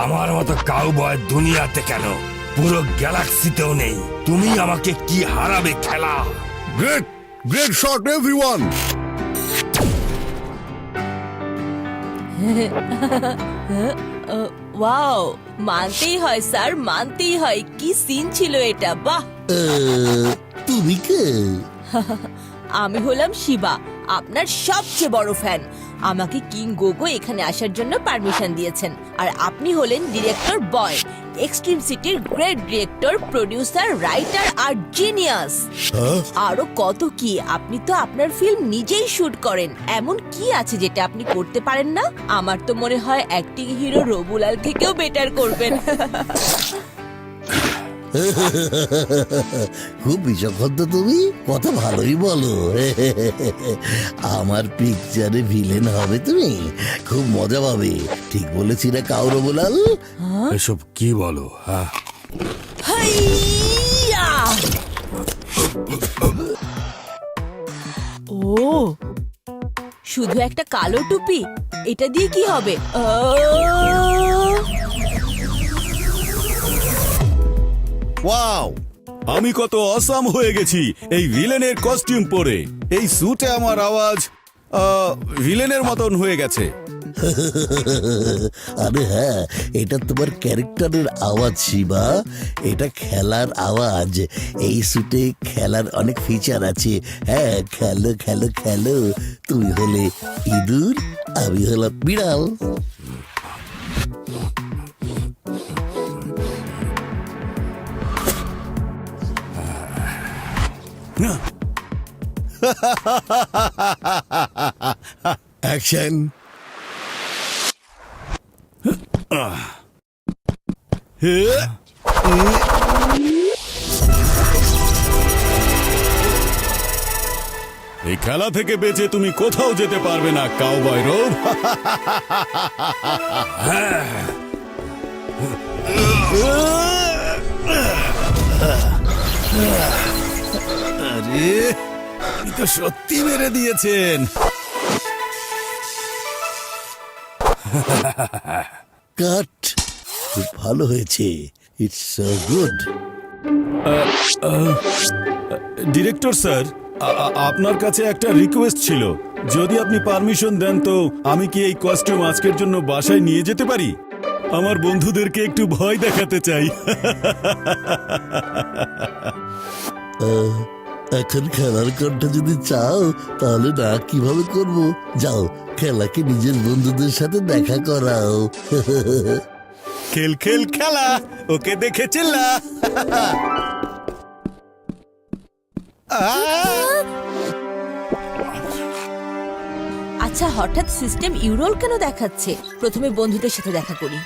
আমার মতো কাউবয় দুনিয়াতে কেন, পুরো গ্যালাক্সিতেও নেই। তুমি আমাকে কি হারাবে খেলা? Great great shot everyone. Wow, মানতেই হয় স্যার, মানতেই হয়। কি সিন ছিল এটা, বাহ! তুমি কে? আমি হলাম শিবা, আপনার সবচেয়ে বড় ফ্যান। আমাকে কিং গোগো এখানে আসার জন্য পারমিশন দিয়েছেন। আর আপনি হলেন ডিরেক্টর বয়, এক্সট্রিম সিটির great director, producer, writer are genius. আরো কত কি! আপনি তো আপনার ফিল্ম নিজেই শুট করেন। এমন কি আছে যেটা আপনি করতে পারেন না? আমার তো মনে হয় অ্যাক্টিং হিরো রবুলাল থেকেও বেটার করবেন। খুব বিচক্ষণ তো তুমি, কথা ভালোই বলো। আমার পিকচারে ভিলেন হবে তুমি, খুব মজা পাবে। ঠিক বলেছি না কাউর বলাল? এসব কি বলো? হ্যাঁ, হাইয়া! ও, শুধু একটা কালো টুপি, এটা দিয়ে কি হবে? ওয়াও, আমি কত অসাম হয়ে গেছি এই ভিলেনের কস্টিউম পরে। এই স্যুটে আমার আওয়াজ ভিলেনের মতন হয়ে গেছে। আরে হ্যাঁ, এটা তোমার ক্যারেক্টারের আওয়াজ শিবা, এটা খেলার আওয়াজ। এই স্যুটে খেলার অনেক ফিচার আছে। হ্যাঁ, খেলো খেলো খেলো। তুমি হলে ইঁদুর, আমি হলাম বিড়াল। অ্যাকশন। এই খেলা থেকে বেঁচে তুমি কোথাও যেতে পারবে না কাউবয় রব। আরে, আপনি তো সত্যি মেরে দিয়েছেন। কাট, খুব ভালো হয়েছে। It's so good. Director sir, আপনার কাছে একটা রিকোয়েস্ট ছিল। যদি আপনি পারমিশন দেন তো আমি কি এই কস্টিউম আজকের জন্য বাসায় নিয়ে যেতে পারি? আমার বন্ধুদেরকে একটু ভয় দেখাতে চাই। এখন খেলার কোনটা যদি চাও তাহলে না কিভাবে করব? যাও, খেলাকে নিজের বন্ধুদের সাথে দেখা করাও। খেল খেল খেলা, ওকে দেখে চিল্লা। আচ্ছা, হঠাৎ সিস্টেম ইউরোল কেন দেখাচ্ছে? প্রথমে বন্ধুদের সাথে দেখা করি।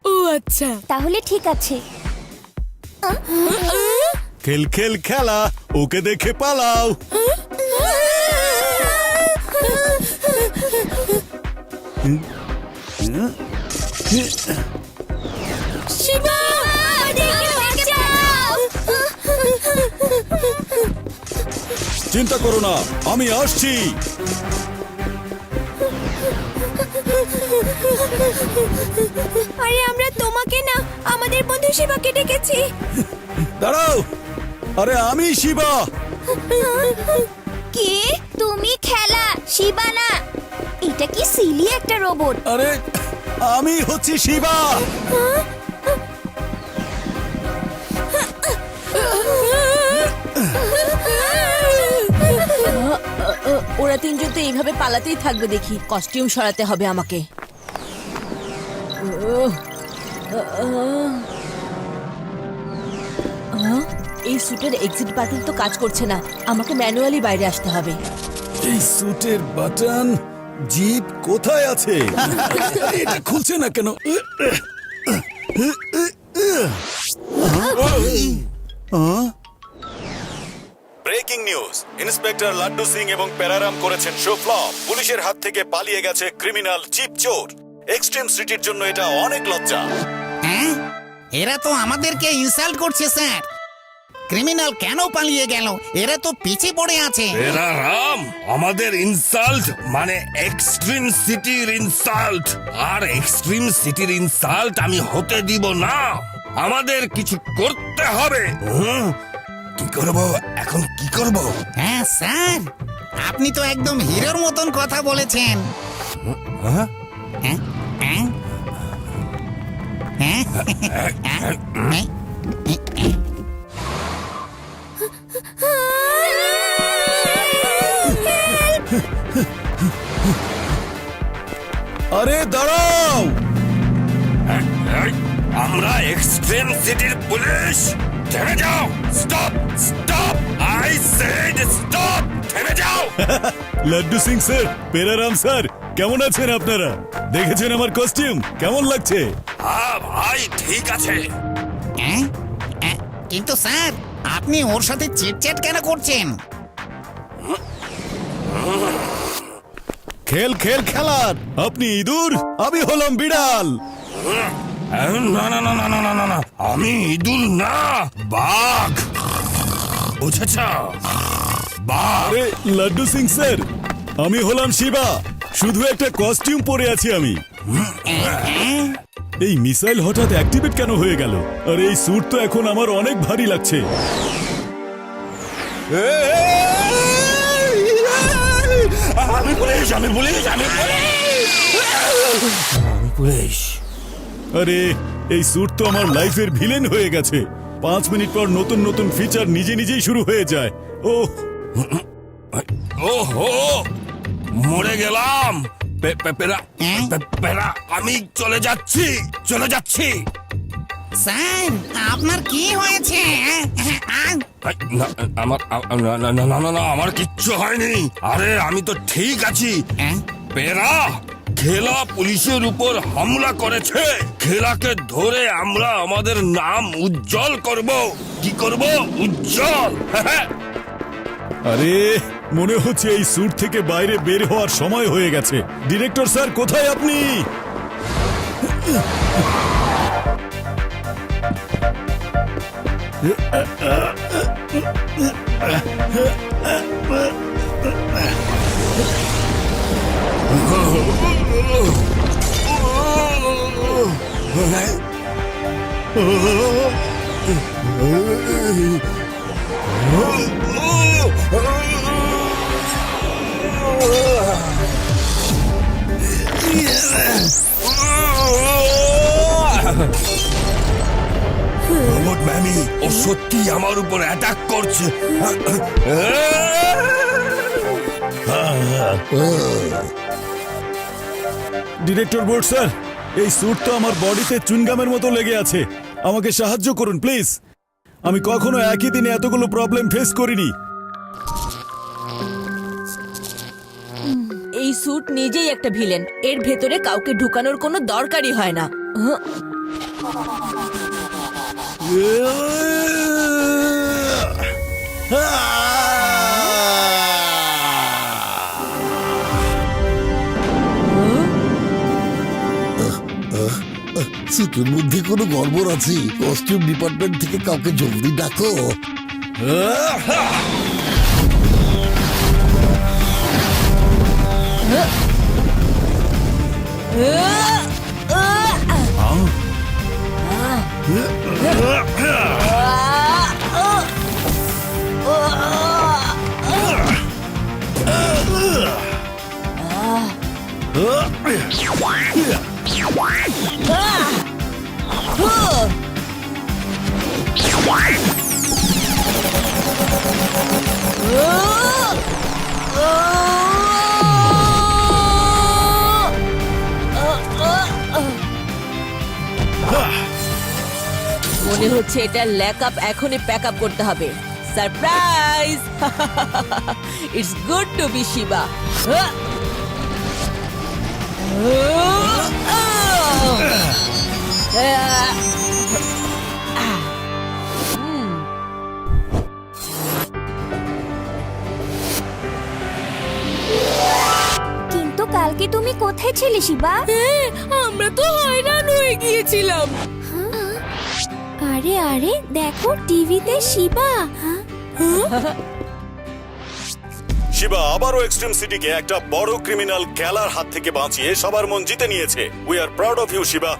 ও আচ্ছা, তাহলে ঠিক আছে। খেল খেল খেলা, ওকে দেখে পালাও। শিবা! চিন্তা করো না, আমি আসছি। আরে আমরা তোমাকে না, আমাদের বন্ধু শিবাকে ডেকেছি। দাঁড়াও, আরে আমি শিবা। কে তুমি? খেলা শিবা না, এটা কি সিলি একটা রোবট। আরে আমি হচ্ছি শিবা। ওরা তিনজন তো এইভাবে পালাতেই থাকবে দেখি। কস্টিউম সরাতে হবে আমাকে। এই স্যুটের এক্সিট বাটন তো কাজ করছে না। আমাকে ম্যানুয়ালি বাইরে আসতে হবে। এই স্যুটের বাটন জিপ কোথায় আছে? এটা খুলছে না কেন? Breaking news, inspector Laddu Singh এবং প্যারারাম করেছেন শো ফ্লপ। পুলিশের হাত থেকে পালিয়ে গেছে ক্রিমিনাল চিপ চোর। এক্সট্রিম সিটির জন্য এটা অনেক লজ্জা। হ্যাঁ, এরা তো আমাদেরকে ইনসাল্ট করছে স্যার। ক্রিমিনাল কেন পালিয়ে গেল? এরা তো পিছে পড়ে আছে। এরা রাম আমাদের ইনসাল্ট মানে এক্সট্রিম সিটির ইনসাল্ট, আর এক্সট্রিম সিটির ইনসাল্ট আমি হতে দিব না। আমাদের কিছু করতে হবে। কি করব এখন, কি করব? হ্যাঁ স্যার, আপনি তো একদম হিরোর মতন কথা বলেছেন। হ্যাঁ? হ্যাঁ? হ্যাঁ? হ্যাঁ? আরে দাঁড়াও! এই, আমরা এক্সট্রিম সিটির পুলিশ। থেমে যাও, stop stop, I said stop, থেমে যাও। লাড্ডু সিং স্যার, পেরারাম স্যার, কেমন আছেন আপনারা? দেখেছেন আমার কস্টিউম কেমন লাগছে? হ্যাঁ ভাই ঠিক আছে। হ্যাঁ? হ্যাঁ? কিন্তু স্যার, আপনি ওর সাথে চিটচ্যাট কেন করছেন? খেল খেল খেলার, আপনি ইঁদুর, আমি হলাম বিড়াল। না না না না না না না না, আমি ইঁদুর না, বাঘ, বুঝেছ? বাঘ। আরে লাড্ডু সিং স্যার, আমি হলাম শিবা, শুধু একটা কস্টিউম পরে আছি আমি। এই মিসাইল হঠাৎ অ্যাক্টিভেট কেন হয়ে গেল? আর এই স্যুট তো এখন আমার অনেক ভারী লাগছে। আমি পুলিশ, আমি পুলিশ, আমি পুলিশ। আরে এই স্যুট তো আমার লাইফের ভিলেন হয়ে গেছে। 5 মিনিট পর নতুন নতুন ফিচার নিজে নিজেই শুরু হয়ে যায়। ওহ, ওহো, মরে গেলাম। পেরা, আমি চলে যাচ্ছি, চলে যাচ্ছি। স্যার, আপনার কি হয়েছে? না, আমার কিচ্ছু হয়নি। আরে আমি তো ঠিক আছি। পেরা, খেলা পুলিশের উপর হামলা করেছে। খেলাকে ধরে আমরা আমাদের নাম উজ্জ্বল করব। কি করব? উজ্জ্বল। আরে মনে হচ্ছে এই স্যুট থেকে বাইরে বের হওয়ার সময় হয়ে গেছে। ডিরেক্টর স্যার, কোথায় আপনি? রোবট ম্যামি, ও সত্যি আমার উপর অ্যাটাক করছে। ডিরেক্টর বোর্ড স্যার, এই স্যুট তো আমার বডিতে চুনগামের মতো লেগে আছে। আমাকে সাহায্য করুন প্লিজ। আমি কখনো একই দিনে এতগুলো প্রবলেম ফেস করিনি। এই স্যুট নিজেই একটা ভিলেন, এর ভেতরে কাউকে ঢুকানোর কোনো দরকারই হয় না। স্যুটের মধ্যে কোনো গড়বড় আছে? কস্টিউম ডিপার্টমেন্ট থেকে কাউকে জলদি ডাকো। মনে হচ্ছে এটা ল্যাক আপ এখনই প্যাক আপ করতে হবে। Surprise! It's good to be Shiva. কিন্তু কালকে তুমি কোথায় ছিলে শিবা? আমরা তো হয়রান হয়ে গিয়েছিলাম। আরে আরে দেখো টিভিতে শিবা। শিবা আবারও এক্সট্রিম সিটিকে একটা বড় ক্রিমিনাল খেলার হাত থেকে বাঁচিয়ে সবার মন জিতে নিয়েছে। We are proud of you Shiba.